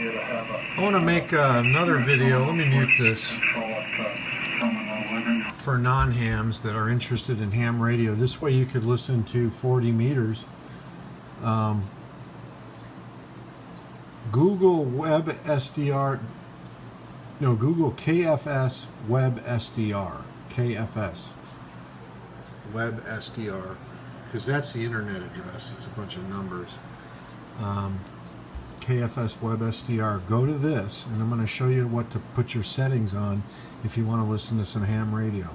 I want to make another video. Let me mute this. For non-hams that are interested in ham radio. This way you could listen to 40 meters. Google WebSDR. No, Google KFS WebSDR. KFS WebSDR. Because that's the internet address. It's a bunch of numbers. KFS WebSDR. Go to this, and I'm going to show you what to put your settings on if you want to listen to some ham radio.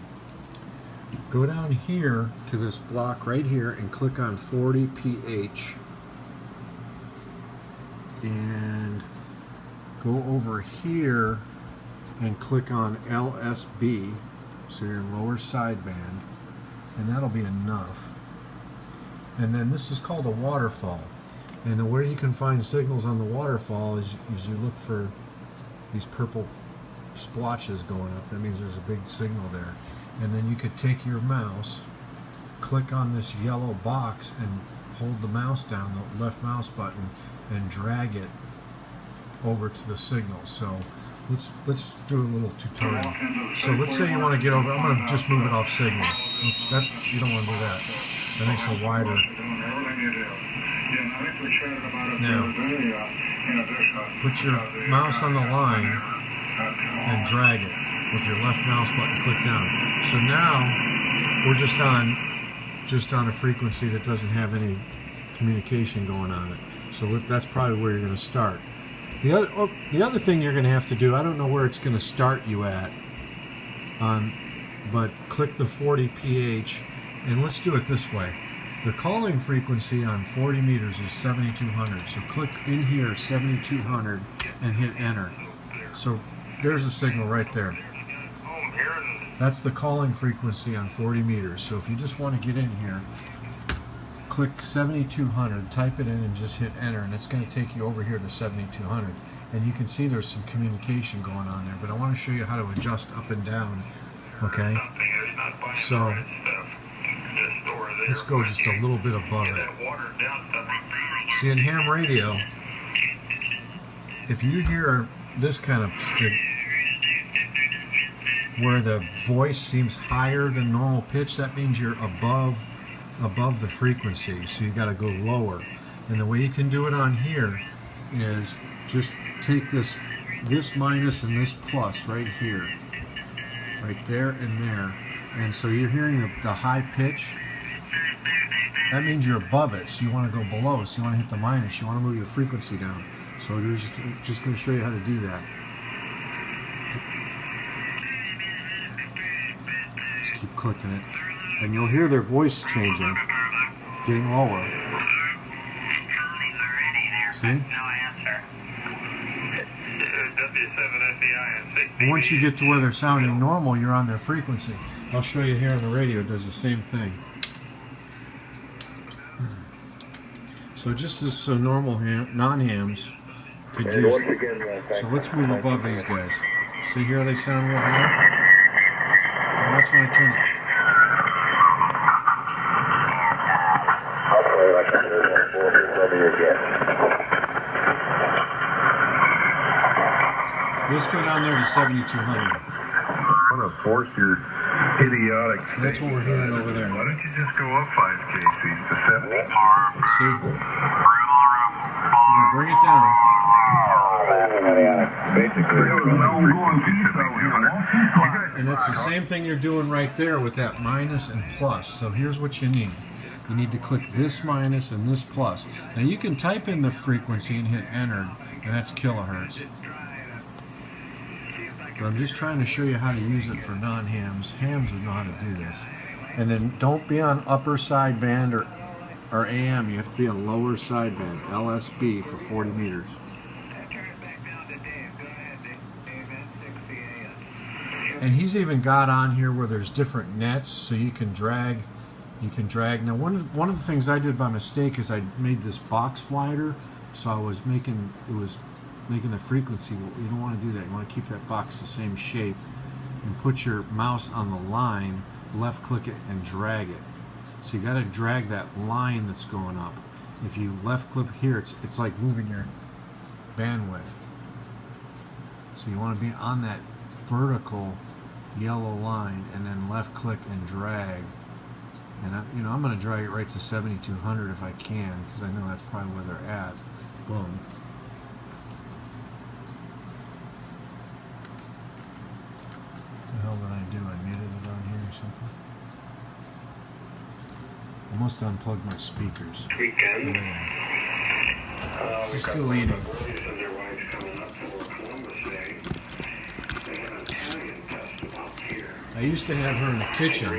Go down here to this block right here and click on 40pH, and go over here and click on LSB, so you're in lower sideband, and that'll be enough. And then this is called a waterfall, and the way you can find signals on the waterfall is you look for these purple splotches going up. That means there's a big signal there. And then you could take your mouse, click on this yellow box, and hold the mouse down, the left mouse button, and drag it over to the signal. So let's do a little tutorial. So let's say you want to get over. I'm going to just move it off signal. Oops, you don't want to do that. That makes it wider. Now, put your mouse on the line and drag it with your left mouse button. Click down. So now we're just on a frequency that doesn't have any communication going on it. So that's probably where you're going to start. The other thing you're going to have to do, I don't know where it's going to start you at, but click the 40pH, and let's do it this way. The calling frequency on 40 meters is 7200. So click in here 7200 and hit enter. So there's a signal right there. That's the calling frequency on 40 meters. So if you just want to get in here, click 7200, type it in, and just hit enter, and it's going to take you over here to 7200. And you can see there's some communication going on there, but I want to show you how to adjust up and down. Okay? So let's go just a little bit above it. See, in ham radio, if you hear this kind of where the voice seems higher than normal pitch, that means you're above the frequency, so you got to go lower. And the way you can do it on here is just take this minus and this plus right here, right there and there, and so you're hearing the high pitch. That means you're above it, so you want to go below, so you want to hit the minus, you want to move your frequency down. So we're just going to show you how to do that. Just keep clicking it, and you'll hear their voice changing, getting lower. See? And once you get to where they're sounding normal, you're on their frequency. I'll show you here on the radio, it does the same thing. So just as so normal non-hams could use it. So let's move above these guys. See here they sound real high? And watch when I turn it. Let's go down there to 7200. I'm going to force your idiotic. So that's what we're hearing over there. Why don't you just go up 5 kc to 70? See? I'm going to bring it down. And that's the same thing you're doing right there with that minus and plus. So here's what you need. You need to click this minus and this plus. Now you can type in the frequency and hit enter, and that's kilohertz. But I'm just trying to show you how to use it for non-hams. Hams would know how to do this. And then don't be on upper sideband or AM. You have to be on lower sideband, LSB, for 40 meters. And he's even got on here where there's different nets, so you can drag. Now one of the things I did by mistake is I made this box wider, so I was making the frequency. Well, you don't want to do that. You want to keep that box the same shape, and put your mouse on the line, left click it, and drag it. So you got to drag that line that's going up. If you left click here, it's like moving your bandwidth. So you want to be on that vertical yellow line, and then left click and drag. And I'm going to drag it right to 7200 if I can, because I know that's probably where they're at. Boom. What the hell did I do? I muted it on here or something? I must have unplugged my speakers. Weekend. She's still eating. Their wives coming up for Columbus Day. They have an Italian festival here. I used to have her in the kitchen,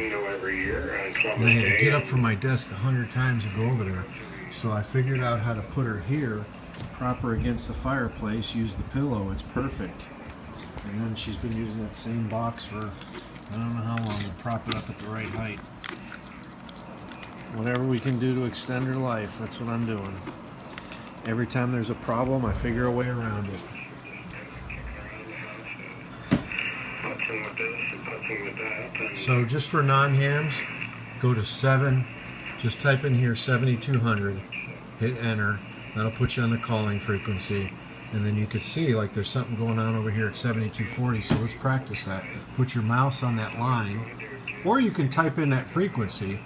Every year, and I had to get up from my desk 100 times to go over there. So I figured out how to put her here, prop her against the fireplace, use the pillow. It's perfect. And then she's been using that same box for I don't know how long to prop it up at the right height. Whatever we can do to extend her life, that's what I'm doing. Every time there's a problem, I figure a way around it. So just for non-hams, go to 7, just type in here 7200, hit enter, that'll put you on the calling frequency, and then you could see like there's something going on over here at 7240, so let's practice that. Put your mouse on that line, or you can type in that frequency,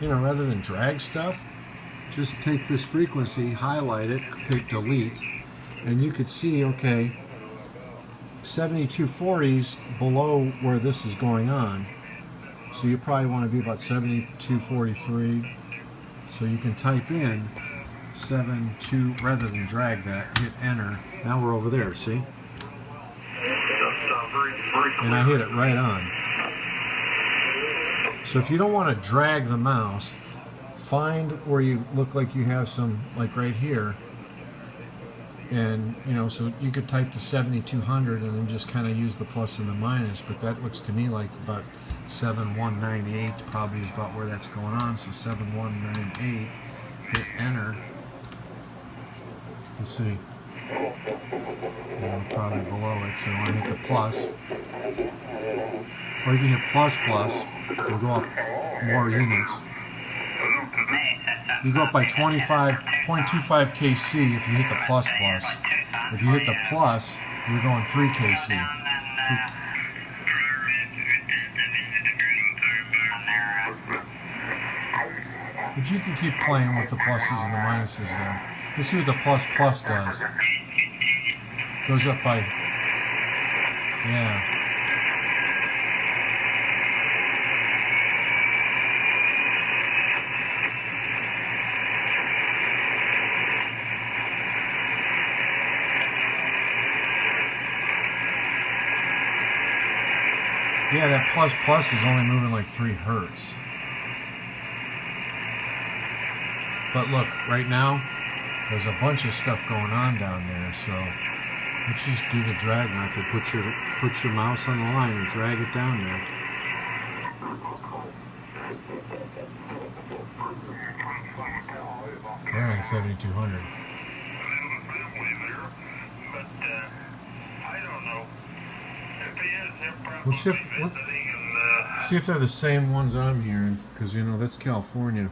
rather than drag stuff, just take this frequency, highlight it, hit delete, and you could see, okay, 7240's below where this is going on, so you probably want to be about 7243, so you can type in 72 rather than drag that, hit enter. Now we're over there, see? And I hit it right on. So if you don't want to drag the mouse, find where you look like you have some, like right here, and so you could type to 7200 and then just kind of use the plus and the minus, but that looks to me like about 7198 probably is about where that's going on. So 7198, hit enter. Let's see, probably below it, so you want to hit the plus, or you can hit plus and go up more units. You go up by 25.25 kc if you hit the plus. If you hit the plus, you're going 3 kc. But you can keep playing with the pluses and the minuses there. Let's see what the plus does. Goes up by, yeah. Yeah, that plus is only moving like 3 hertz. But look, right now, there's a bunch of stuff going on down there, so let's just do the drag method. Put your mouse on the line and drag it down there. They're on 7200. Let's see if they're the same ones I'm hearing, because that's California.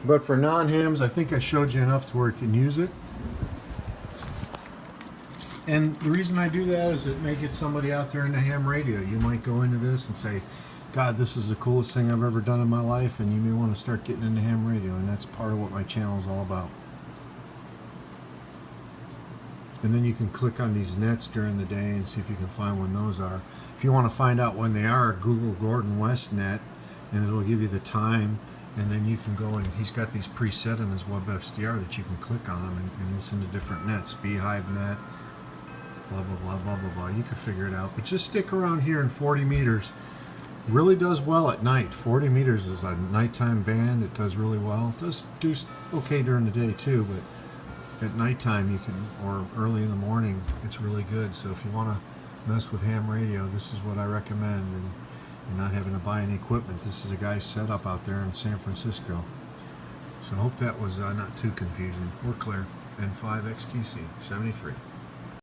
But for non-hams, I think I showed you enough to where you can use it. And the reason I do that is it may get somebody out there in the ham radio. You might go into this and say, God, this is the coolest thing I've ever done in my life, and you may want to start getting into ham radio, and that's part of what my channel is all about. And then you can click on these nets during the day and see if you can find when those are. If you want to find out when they are, Google Gordon West net, and it'll give you the time, and then you can go and he's got these preset in his WebSDR that you can click on them and listen to different nets, Beehive net, blah, blah, blah, blah, blah, blah. You can figure it out, but just stick around here in 40 meters. Really does well at night. 40 meters is a nighttime band. It does really well. It does do okay during the day too, but at nighttime you can, or early in the morning, it's really good. So if you want to mess with ham radio, this is what I recommend, and you're not having to buy any equipment. This is a guy's setup out there in San Francisco. So I hope that was not too confusing. We're clear. N5XTC 73.